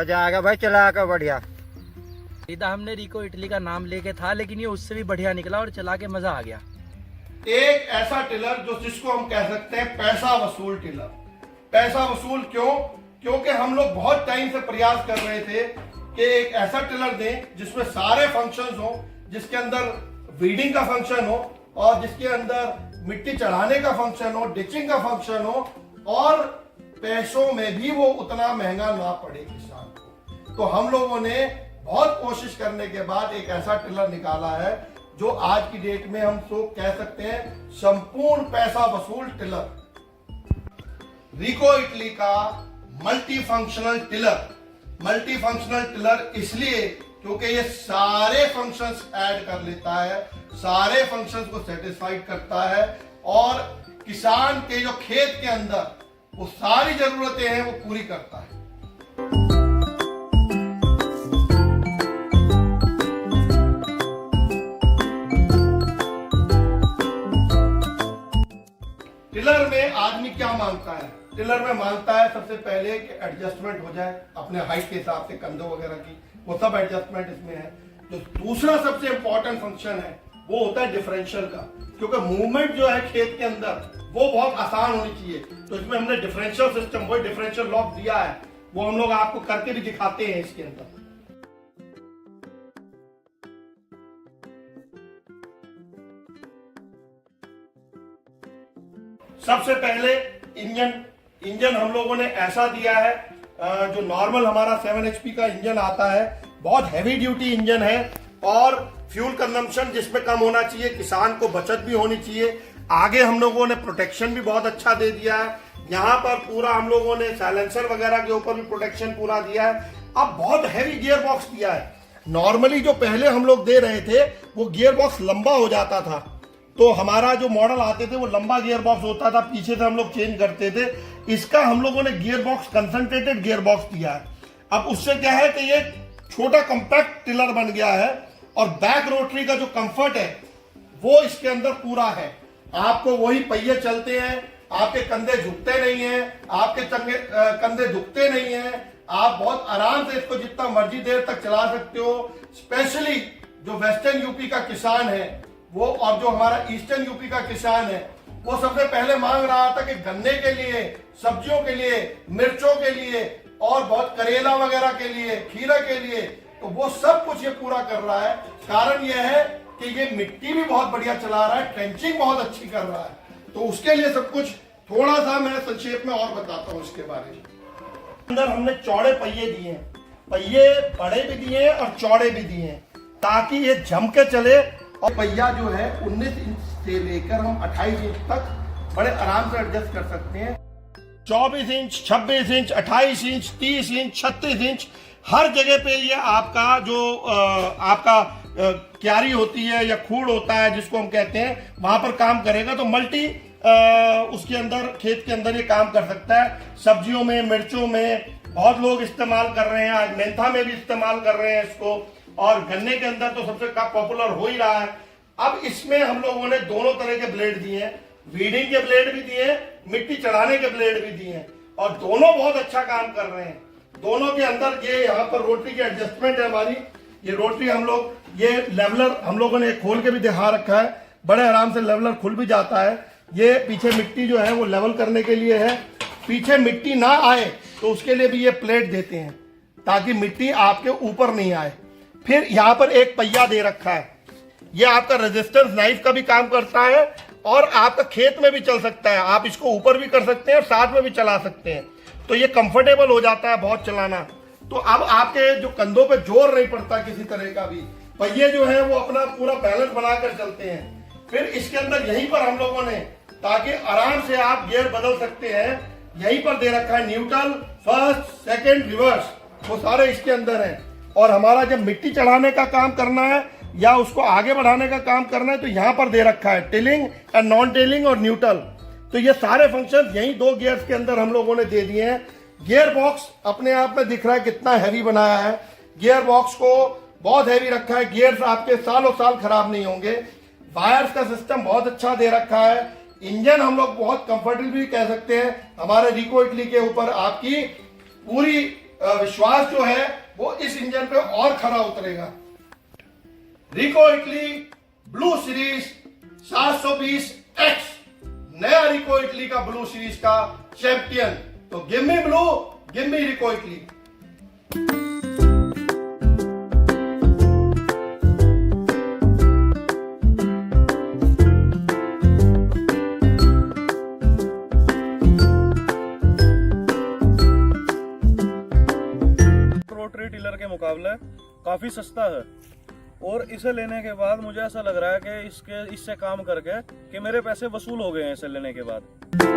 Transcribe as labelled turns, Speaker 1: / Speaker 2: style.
Speaker 1: मजा आएगा भाई, चला कर बढ़िया।
Speaker 2: सीधा हमने रिको इटली का नाम लेके था, लेकिन ये उससे भी बढ़िया निकला और चला के मजा आ गया।
Speaker 3: एक ऐसा टिलर जो जिसको हम कह सकते हैं पैसा वसूल टिलर। पैसा वसूल क्यों? क्योंकि हम लोग बहुत टाइम से प्रयास कर रहे थे कि एक ऐसा टिलर दें जिसमें सारे फंक्शंस हो, जिसके अंदर वीडिंग का फंक्शन हो और जिसके अंदर मिट्टी चढ़ाने का फंक्शन हो, डिचिंग का फंक्शन हो, और पैसों में भी वो उतना महंगा ना पड़े किसान को। तो हम लोगों ने बहुत कोशिश करने के बाद एक ऐसा टिलर निकाला है जो आज की डेट में हम तो कह सकते हैं संपूर्ण पैसा वसूल टिलर। रिको इटली का multi functional tiller. Multi functional tiller इसलिए क्योंकि ये सारे फंक्शंस ऐड कर लेता है, सारे फंक्शंस को सेटिस्फाइड करता है और किसान के जो खेत के अंदर वो सारी जरूरतें हैं वो पूरी करता है। टिलर में आदमी क्या मांगता है? टिलर में मांगता है सबसे पहले कि एडजस्टमेंट हो जाए अपने हाइट के हिसाब से, कंधों वगैरह की, वो सब एडजस्टमेंट इसमें है। जो दूसरा सबसे इंपॉर्टेंट फंक्शन है वो होता है डिफरेंशियल का, क्योंकि मूवमेंट जो है खेत के अंदर वो बहुत आसान होनी चाहिए। तो इसमें हमने डिफरेंशियल सिस्टम, वो डिफरेंशियल लॉक दिया है, वो हम लोग आपको करके भी दिखाते हैं इसके अंदर। सबसे पहले इंजन हम लोगों ने ऐसा दिया है जो नॉर्मल हमारा 7 HP का इंजन आता है, बहुत हैवी ड्यूटी इंजन है और फ्यूल कंजम्पशन जिसमें कम होना चाहिए, किसान को बचत भी होनी चाहिए। आगे हम लोगों ने प्रोटेक्शन भी बहुत अच्छा दे दिया है, यहाँ पर पूरा हम लोगों ने साइलेंसर वगैरह के ऊपर भी प्रोटेक्शन पूरा दिया है। अब बहुत हैवी गियर बॉक्स दिया है। नॉर्मली जो पहले हम लोग दे रहे थे वो गियर बॉक्स लंबा हो जाता था, तो हमारा जो मॉडल आते थे वो लंबा गियर बॉक्स होता था, पीछे से हम लोग चेंज करते थे। इसका हम लोगों ने gear box concentrated gear box दिया है। अब उससे क्या है कि ये छोटा कंपैक्ट टिलर बन गया है और बैक रोटरी का जो कंफर्ट है वो इसके अंदर पूरा है। आपको वही पहिए चलते हैं, आपके कंधे झुकते नहीं हैं, आपके कंधे झुकते नहीं हैं, आप बहुत आराम से इसको जितना मर्जी देर तक चला सकते हो। स्पेशली जो वेस्टर्न यूपी का किसान है वो और जो हमारा ईस्टर्न यूपी का किसान है वो सबसे पहले मांग रहा था कि गन्ने के लिए, सब्जियों के लिए, मिर्चों के लिए और बहुत करेला वगैरह के लिए, खीरा के लिए, तो वो सब कुछ ये पूरा कर रहा है। कारण ये है कि ये मिट्टी भी बहुत बढ़िया चला रहा है, ट्रेंचिंग बहुत अच्छी कर रहा है। तो उसके लिए सब कुछ थोड़ा सा मैं संक्षेप में और बताता हूँ इसके बारे में। अंदर हमने चौड़े पहिए दिए हैं, पहिए बड़े भी दिए हैं और चौड़े भी दिए हैं ताकि ये जम के चले। और पहिया जो है 19 इंच से लेकर हम 28 इंच तक बड़े आराम से एडजस्ट कर सकते हैं। 24 inch, 26 inch, 28 inch, 30 inch, 36 inch, हर जगह पे ये आपका जो आपका क्यारी होती है या खूड़ होता है जिसको हम कहते हैं, वहां पर काम करेगा। तो मल्टी उसके अंदर, खेत के अंदर ये काम कर सकता है। सब्जियों में, मिर्चों में बहुत लोग इस्तेमाल कर रहे हैं, आज मेंथा में भी इस्तेमाल कर रहे हैं इसको, और गन्ने के अंदर तो सबसे पॉपुलर हो ही रहा है। अब इसमें हम लोगों ने दोनों तरह के ब्लेड दिए हैं, वीडिंग के ब्लेड भी दिए हैं, मिट्टी चढ़ाने के ब्लेड भी दिए हैं, और दोनों बहुत अच्छा काम कर रहे हैं। दोनों के अंदर ये यहाँ पर रोटरी की एडजस्टमेंट है हमारी, ये रोटरी हम लोग, ये लेवलर हम लोगों ने खोल के भी दिखा रखा है, बड़े आराम से लेवलर खुल भी जाता है। ये पीछे मिट्टी जो है वो लेवल करने के लिए है, पीछे मिट्टी ना आए तो उसके लिए भी ये प्लेट देते हैं ताकि मिट्टी आपके ऊपर नहीं आए। फिर यहाँ पर एक पहिया दे रखा है, ये आपका रेजिस्टेंस नाइफ का भी काम करता है और आपका खेत में भी चल सकता है, आप इसको ऊपर भी कर सकते हैं और साथ में भी चला सकते हैं, तो ये कंफर्टेबल हो जाता है बहुत चलाना। तो अब आपके जो कंधों पे जोर नहीं पड़ता किसी तरह का भी, पहिए जो है वो अपना पूरा बैलेंस बनाकर चलते हैं। फिर इसके अंदर यहीं पर हम लोगों ने, ताकि आराम से आप गियर बदल सकते हैं, यहीं पर दे रखा है न्यूट्रल, फर्स्ट, सेकंड, रिवर्स, वो सारे इसके अंदर हैं। और हमारा जब मिट्टी चढ़ाने का काम करना है या उसको आगे बढ़ाने का काम करना है तो यहाँ पर दे रखा है टिलिंग एंड नॉन टिलिंग और न्यूट्रल। तो ये सारे फंक्शन यही 2 गियर्स के अंदर हम लोगों ने दे दिए हैं। गियर बॉक्स अपने आप में दिख रहा है कितना हैवी बनाया है, गियर बॉक्स को बहुत हैवी रखा है, गियर्स आपके सालों साल खराब नहीं होंगे। वायर्स का सिस्टम बहुत अच्छा दे रखा है। इंजन हम लोग बहुत कंफर्टेबल भी कह सकते हैं, हमारे रिको इटली के ऊपर आपकी पूरी विश्वास जो है वो इस इंजन पे और खरा उतरेगा। रिको इटली ब्लू सीरीज 720X, नया रिको इटली का ब्लू सीरीज का चैंपियन। तो give me blue, give me Rico Italy.
Speaker 1: Rotary tiller के मुकाबले काफी सस्ता है और इसे लेने के बाद मुझे ऐसा लग रहा है कि इससे काम करके कि मेरे पैसे वसूल हो गए हैं इसे लेने के बाद।